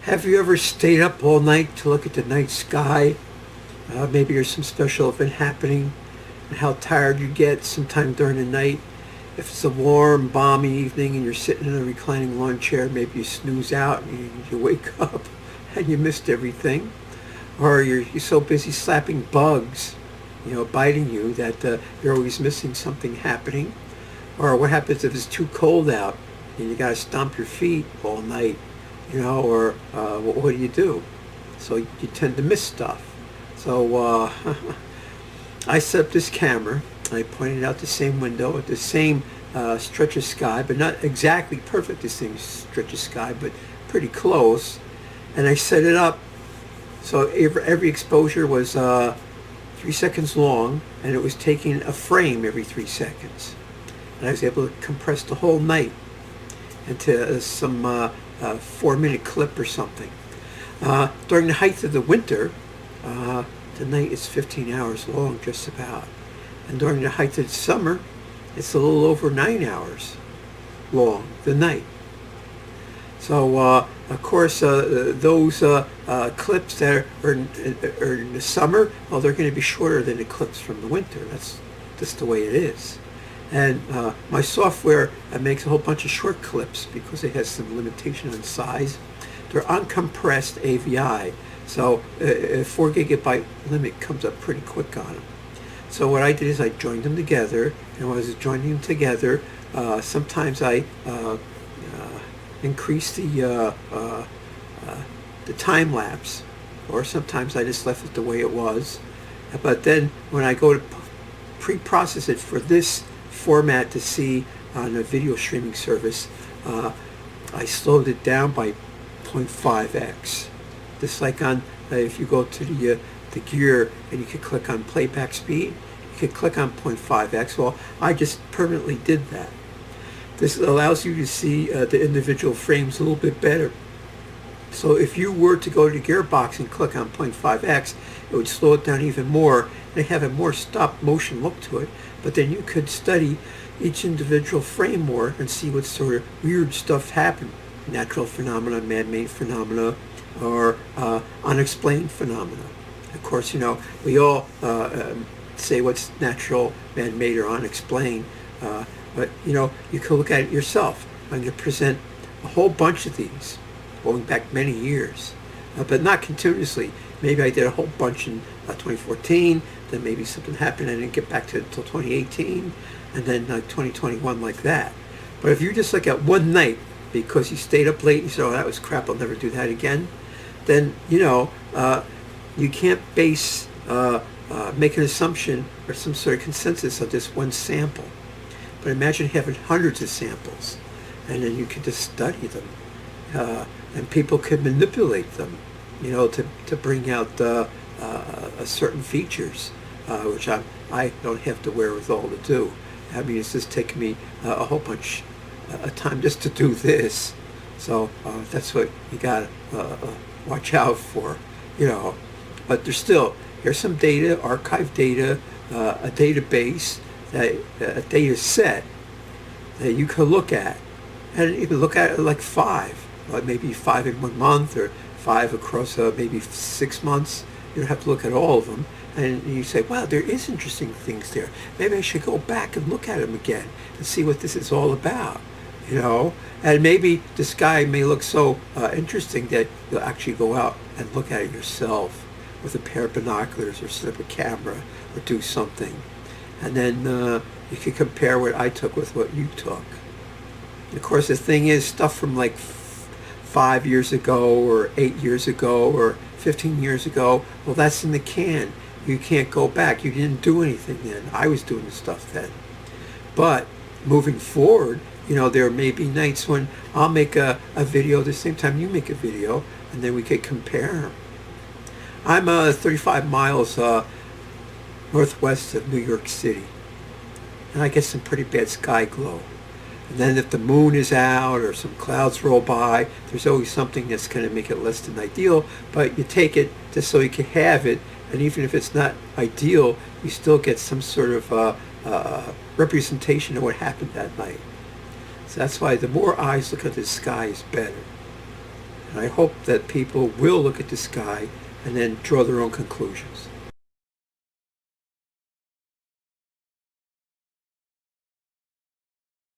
Have you ever stayed up all night to look at the night sky? Maybe there's some special event happening, and how tired you get sometime during the night. If it's a warm, balmy evening and you're sitting in a reclining lawn chair, maybe you snooze out and you wake up and you missed everything. Or you're so busy slapping bugs, biting you that you're always missing something happening. Or what happens if it's too cold out and you got to stomp your feet all night, or what do you do? So you tend to miss stuff. So I set up this camera. I pointed out the same window at the same stretch of sky, but not exactly perfect the same stretch of sky, but pretty close. And I set it up so every exposure was 3 seconds long, and it was taking a frame every 3 seconds. And I was able to compress the whole night into some 4-minute clip or something. During the height of the winter, the night is 15 hours long, just about. And during the height of the summer, it's a little over 9 hours long, the night. So, of course, those clips that are in the summer, well, they're going to be shorter than the clips from the winter. That's just the way it is. And my software makes a whole bunch of short clips because it has some limitation on size. They're uncompressed AVI, so a 4 gigabyte limit comes up pretty quick on them. So what I did is I joined them together, and when I was joining them together, sometimes I increased the time lapse, or sometimes I just left it the way it was. But then when I go to pre-process it for this format to see on a video streaming service, I slowed it down by 0.5x. Just like on if you go to the gear and you can click on playback speed, you can click on 0.5x. Well, I just permanently did that. This allows you to see the individual frames a little bit better. So if you were to go to the gearbox and click on 0.5x, it would slow it down even more and have a more stop motion look to it. But then you could study each individual frame more and see what sort of weird stuff happened. Natural phenomena, man-made phenomena, or unexplained phenomena. Of course, we all say what's natural, man-made, or unexplained. But, you can look at it yourself. I'm going to present a whole bunch of these going back many years, but not continuously. Maybe I did a whole bunch in 2014, then maybe something happened, I didn't get back to it until 2018, and then 2021 like that. But if you just look at one night because you stayed up late and you said, oh, that was crap, I'll never do that again, then, you can't make an assumption or some sort of consensus of this one sample. But imagine having hundreds of samples, and then you can just study them, and people can manipulate them, to bring out certain features, which I don't have the wherewithal to do. I mean, it's just taken me a whole bunch of time just to do this. So that's what you gotta watch out for, But here's some data, archive data, a database, a data set that you can look at, and you can look at it like 5, maybe 5 in 1 month, or 5 across maybe 6 months. You don't have to look at all of them, and you say, wow, there is interesting things there. Maybe I should go back and look at them again and see what this is all about, And maybe the sky may look so interesting that you'll actually go out and look at it yourself with a pair of binoculars, or set up a camera, or do something. And then you can compare what I took with what you took. Of course, the thing is, stuff from like 5 years ago, or 8 years ago, or 15 years ago, well, that's in the can. You can't go back. You didn't do anything then. I was doing the stuff then. But moving forward, there may be nights when I'll make a video the same time you make a video, and then we could compare them. I'm 35 miles northwest of New York City, and I get some pretty bad sky glow. And then if the moon is out or some clouds roll by, there's always something that's going to make it less than ideal, but you take it just so you can have it, and even if it's not ideal, you still get some sort of representation of what happened that night. So that's why the more eyes look at the sky is better. And I hope that people will look at the sky and then draw their own conclusions.